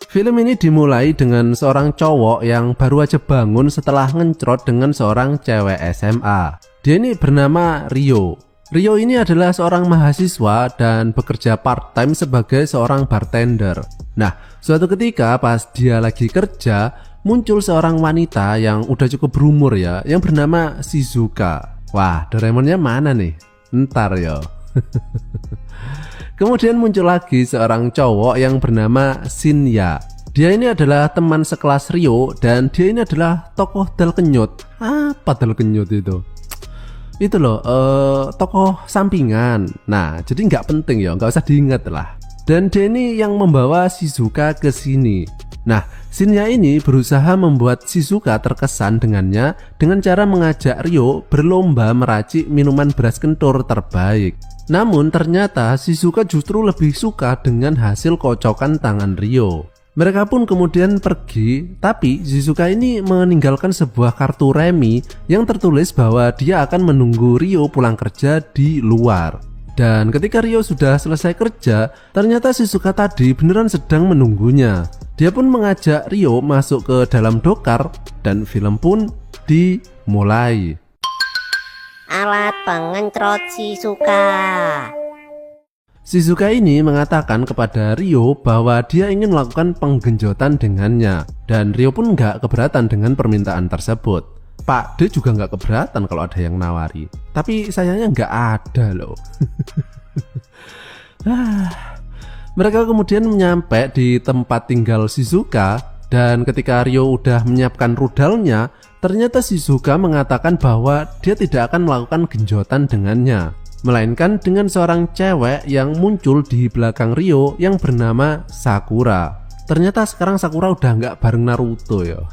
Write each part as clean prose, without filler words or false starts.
Film ini dimulai dengan seorang cowok yang baru aja bangun setelah ngencrot dengan seorang cewek SMA. Dia ini bernama Rio. Rio ini adalah seorang mahasiswa dan bekerja part-time sebagai seorang bartender. Nah, suatu ketika pas dia lagi kerja, muncul seorang wanita yang udah cukup berumur ya, yang bernama Shizuka. Wah, Doraemonnya mana nih? Ntar ya. Kemudian muncul lagi seorang cowok yang bernama Shinya. Dia ini adalah teman sekelas Rio dan dia ini adalah tokoh dal kenyut. Apa dal kenyut itu? Itu loh, tokoh sampingan. Nah, jadi nggak penting ya, nggak usah diingat lah. Dan dia ini yang membawa Shizuka ke sini. Nah, Shinya ini berusaha membuat Shizuka terkesan dengannya dengan cara mengajak Rio berlomba meracik minuman beras kentur terbaik. Namun ternyata Shizuka justru lebih suka dengan hasil kocokan tangan Rio. Mereka pun kemudian pergi, tapi Shizuka ini meninggalkan sebuah kartu remi yang tertulis bahwa dia akan menunggu Rio pulang kerja di luar. Dan ketika Rio sudah selesai kerja, ternyata Shizuka tadi beneran sedang menunggunya. Dia pun mengajak Rio masuk ke dalam dokar dan film pun dimulai. Alat pengencrot Shizuka. Shizuka ini mengatakan kepada Rio bahwa dia ingin melakukan penggenjotan dengannya. Dan Rio pun nggak keberatan dengan permintaan tersebut. Pak D juga nggak keberatan kalau ada yang nawari. Tapi sayangnya nggak ada loh. Mereka kemudian nyampe di tempat tinggal Shizuka. Dan ketika Rio udah menyiapkan rudalnya, ternyata Shizuka mengatakan bahwa dia tidak akan melakukan genjotan dengannya, melainkan dengan seorang cewek yang muncul di belakang Rio yang bernama Sakura. Ternyata sekarang Sakura udah nggak bareng Naruto ya.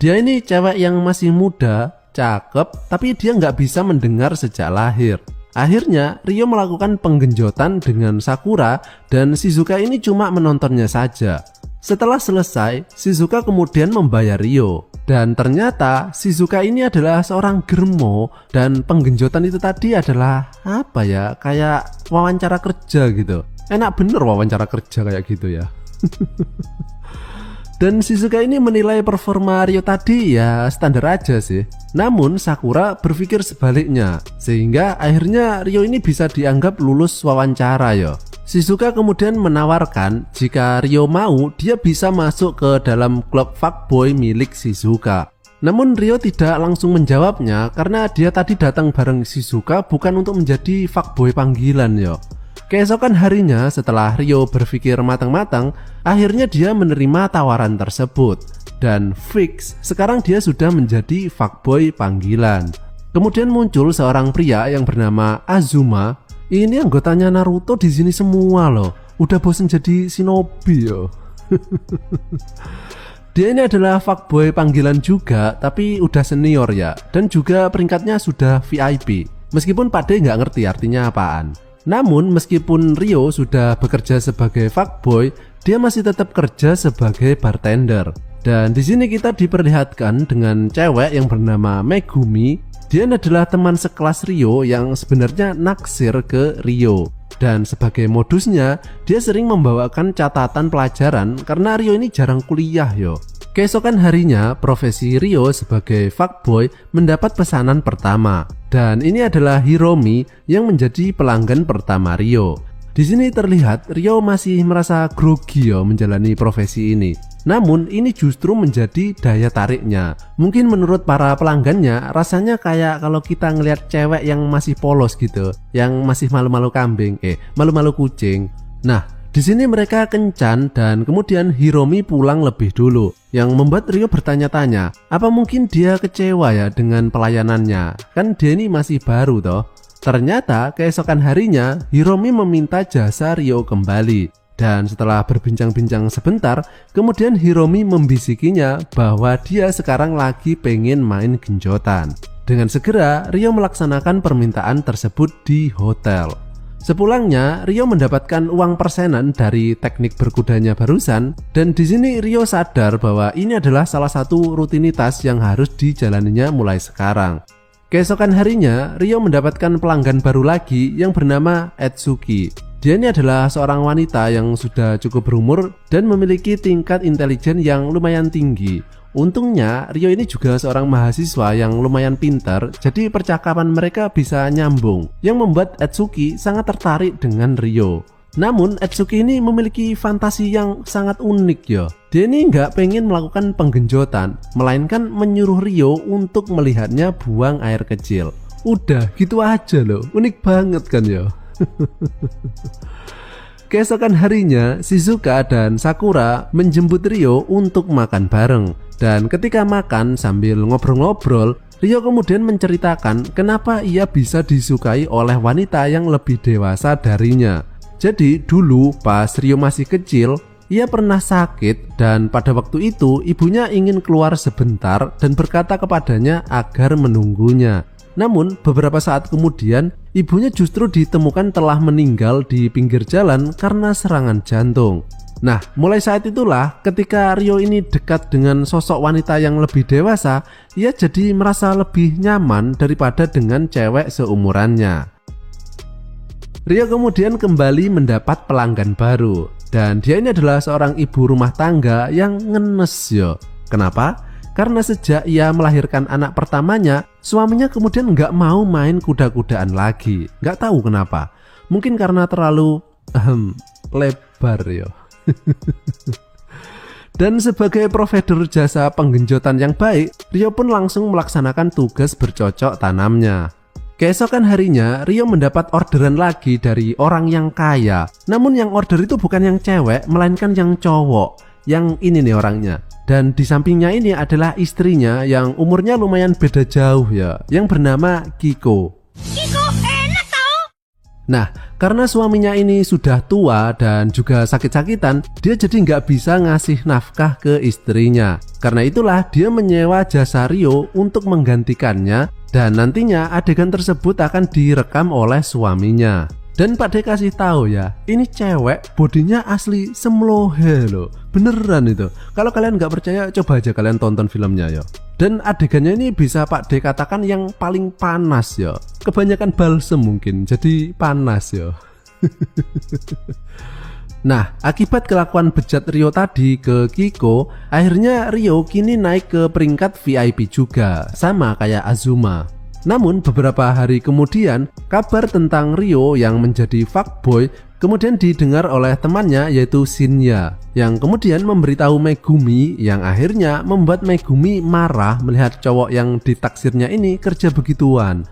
Dia ini cewek yang masih muda, cakep, tapi dia nggak bisa mendengar sejak lahir. Akhirnya Rio melakukan penggenjotan dengan Sakura dan Shizuka ini cuma menontonnya saja. Setelah selesai, Shizuka kemudian membayar Rio. Dan ternyata Shizuka ini adalah seorang germo. Dan penggenjotan itu tadi adalah apa ya, kayak wawancara kerja gitu. Enak bener wawancara kerja kayak gitu ya. Dan Shizuka ini menilai performa Rio tadi ya standar aja sih. Namun Sakura berpikir sebaliknya, sehingga akhirnya Rio ini bisa dianggap lulus wawancara ya. Shizuka kemudian menawarkan jika Rio mau, dia bisa masuk ke dalam klub fuckboy milik Shizuka. Namun Rio tidak langsung menjawabnya karena dia tadi datang bareng Shizuka bukan untuk menjadi fuckboy panggilan ya. Keesokan harinya setelah Rio berpikir matang-matang, akhirnya dia menerima tawaran tersebut. Dan fix, sekarang dia sudah menjadi fuckboy panggilan. Kemudian muncul seorang pria yang bernama Azuma. Ini anggotanya Naruto di sini semua loh. Udah bosen jadi shinobi yo. Dia ini adalah fuckboy panggilan juga, tapi udah senior ya. Dan juga peringkatnya sudah VIP. Meskipun Pak D nggak ngerti artinya apaan. Namun meskipun Rio sudah bekerja sebagai fuckboy, dia masih tetap kerja sebagai bartender. Dan di sini kita diperlihatkan dengan cewek yang bernama Megumi. Dia adalah teman sekelas Rio yang sebenarnya naksir ke Rio. Dan sebagai modusnya, dia sering membawakan catatan pelajaran karena Rio ini jarang kuliah yo. Keesokan harinya, profesi Rio sebagai fuckboy mendapat pesanan pertama. Dan ini adalah Hiromi yang menjadi pelanggan pertama Rio. Di sini terlihat Rio masih merasa grogi yo menjalani profesi ini. Namun ini justru menjadi daya tariknya. Mungkin menurut para pelanggannya rasanya kayak kalau kita ngelihat cewek yang masih polos gitu, yang masih malu-malu kambing, malu-malu kucing. Nah, di sini mereka kencan dan kemudian Hiromi pulang lebih dulu, yang membuat Rio bertanya-tanya, apa mungkin dia kecewa ya dengan pelayanannya? Kan dia ini masih baru toh. Ternyata keesokan harinya Hiromi meminta jasa Rio kembali. Dan setelah berbincang-bincang sebentar, kemudian Hiromi membisikinya bahwa dia sekarang lagi pengen main genjotan. Dengan segera, Rio melaksanakan permintaan tersebut di hotel. Sepulangnya, Rio mendapatkan uang persenan dari teknik berkudanya barusan, dan di sini Rio sadar bahwa ini adalah salah satu rutinitas yang harus dijalaninya mulai sekarang. Keesokan harinya, Rio mendapatkan pelanggan baru lagi yang bernama Etsuki. Dia ini adalah seorang wanita yang sudah cukup berumur dan memiliki tingkat intelijen yang lumayan tinggi. Untungnya Rio ini juga seorang mahasiswa yang lumayan pintar, jadi percakapan mereka bisa nyambung, yang membuat Etsuki sangat tertarik dengan Rio. Namun Etsuki ini memiliki fantasi yang sangat unik ya. Dia ini nggak pengen melakukan penggenjotan, melainkan menyuruh Rio untuk melihatnya buang air kecil. Udah gitu aja loh, unik banget kan ya. Keesokan harinya, Shizuka dan Sakura menjemput Rio untuk makan bareng. Dan ketika makan sambil ngobrol-ngobrol, Rio kemudian menceritakan kenapa ia bisa disukai oleh wanita yang lebih dewasa darinya. Jadi dulu pas Rio masih kecil, ia pernah sakit dan pada waktu itu ibunya ingin keluar sebentar dan berkata kepadanya agar menunggunya. Namun beberapa saat kemudian ibunya justru ditemukan telah meninggal di pinggir jalan karena serangan jantung. Nah, mulai saat itulah ketika Rio ini dekat dengan sosok wanita yang lebih dewasa, ia jadi merasa lebih nyaman daripada dengan cewek seumurannya. Rio kemudian kembali mendapat pelanggan baru, dan dia ini adalah seorang ibu rumah tangga yang ngenes yo. Kenapa? Karena sejak ia melahirkan anak pertamanya, suaminya kemudian nggak mau main kuda-kudaan lagi. Nggak tahu kenapa. Mungkin karena terlalu lebar yo. Dan sebagai provider jasa penggenjotan yang baik, Rio pun langsung melaksanakan tugas bercocok tanamnya. Keesokan harinya, Rio mendapat orderan lagi dari orang yang kaya. Namun yang order itu bukan yang cewek, melainkan yang cowok. Yang ini nih orangnya. Dan di sampingnya ini adalah istrinya yang umurnya lumayan beda jauh ya, yang bernama Kiko. Kiko enak tau. Nah, karena suaminya ini sudah tua dan juga sakit-sakitan, dia jadi nggak bisa ngasih nafkah ke istrinya. Karena itulah dia menyewa jasa Rio untuk menggantikannya, dan nantinya adegan tersebut akan direkam oleh suaminya. Dan Pak D kasih tahu ya, ini cewek bodinya asli semlohe loh, beneran itu. Kalau kalian nggak percaya, coba aja kalian tonton filmnya ya. Dan adegannya ini bisa Pak D katakan yang paling panas ya. Kebanyakan balsem mungkin, jadi panas ya. Nah, akibat kelakuan bejat Rio tadi ke Kiko, akhirnya Rio kini naik ke peringkat VIP juga, sama kayak Azuma. Namun beberapa hari kemudian, kabar tentang Rio yang menjadi fuckboy kemudian didengar oleh temannya yaitu Shinya, yang kemudian memberitahu Megumi, yang akhirnya membuat Megumi marah melihat cowok yang ditaksirnya ini kerja begituan.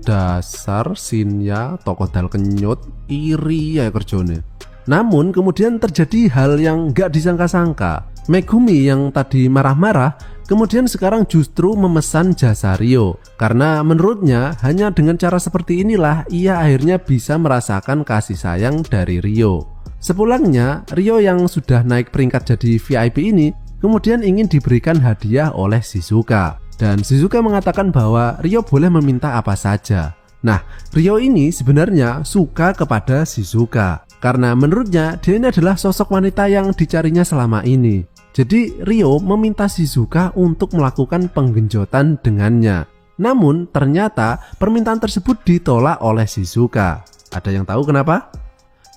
Dasar Shinya tokoh dal kenyut, iri ya kerjone. Namun kemudian terjadi hal yang gak disangka-sangka. Megumi yang tadi marah-marah kemudian sekarang justru memesan jasa Rio, karena menurutnya hanya dengan cara seperti inilah ia akhirnya bisa merasakan kasih sayang dari Rio. Sepulangnya, Rio yang sudah naik peringkat jadi VIP ini kemudian ingin diberikan hadiah oleh Shizuka, dan Shizuka mengatakan bahwa Rio boleh meminta apa saja. Nah, Rio ini sebenarnya suka kepada Shizuka karena menurutnya dia ini adalah sosok wanita yang dicarinya selama ini. Jadi Rio meminta Shizuka untuk melakukan penggenjotan dengannya. Namun ternyata permintaan tersebut ditolak oleh Shizuka. Ada yang tahu kenapa?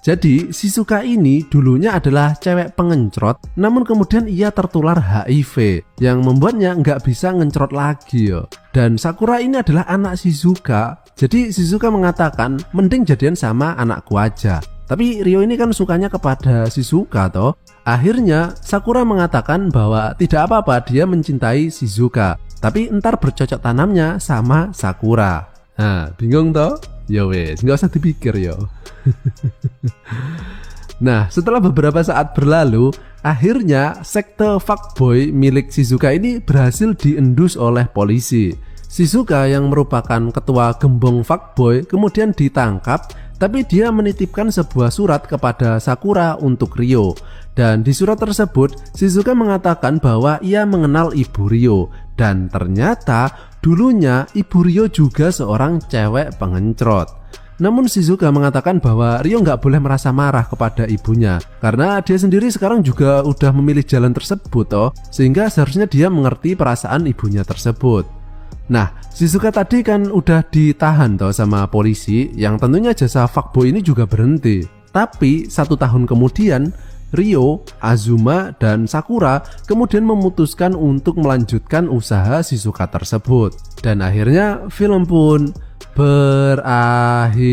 Jadi Shizuka ini dulunya adalah cewek pengencrot, namun kemudian ia tertular HIV yang membuatnya nggak bisa ngencrot lagi ya. Dan Sakura ini adalah anak Shizuka, jadi Shizuka mengatakan mending jadian sama anakku aja. Tapi Rio ini kan sukanya kepada Shizuka toh. Akhirnya Sakura mengatakan bahwa tidak apa-apa dia mencintai Shizuka, tapi ntar bercocok tanamnya sama Sakura. Nah, bingung toh? Ya wes, nggak usah dipikir yo. Nah, setelah beberapa saat berlalu, akhirnya sekte fuckboy milik Shizuka ini berhasil diendus oleh polisi. Shizuka yang merupakan ketua gembong fuckboy kemudian ditangkap, tapi dia menitipkan sebuah surat kepada Sakura untuk Rio. Dan di surat tersebut, Shizuka mengatakan bahwa ia mengenal ibu Rio, dan ternyata dulunya ibu Rio juga seorang cewek pengencrot. Namun Shizuka mengatakan bahwa Rio nggak boleh merasa marah kepada ibunya, karena dia sendiri sekarang juga udah memilih jalan tersebut toh, sehingga seharusnya dia mengerti perasaan ibunya tersebut. Nah, Shizuka tadi kan udah ditahan toh sama polisi, yang tentunya jasa fuckboy ini juga berhenti. Tapi 1 tahun kemudian, Ryo, Azuma, dan Sakura kemudian memutuskan untuk melanjutkan usaha Shizuka tersebut. Dan akhirnya film pun berakhir.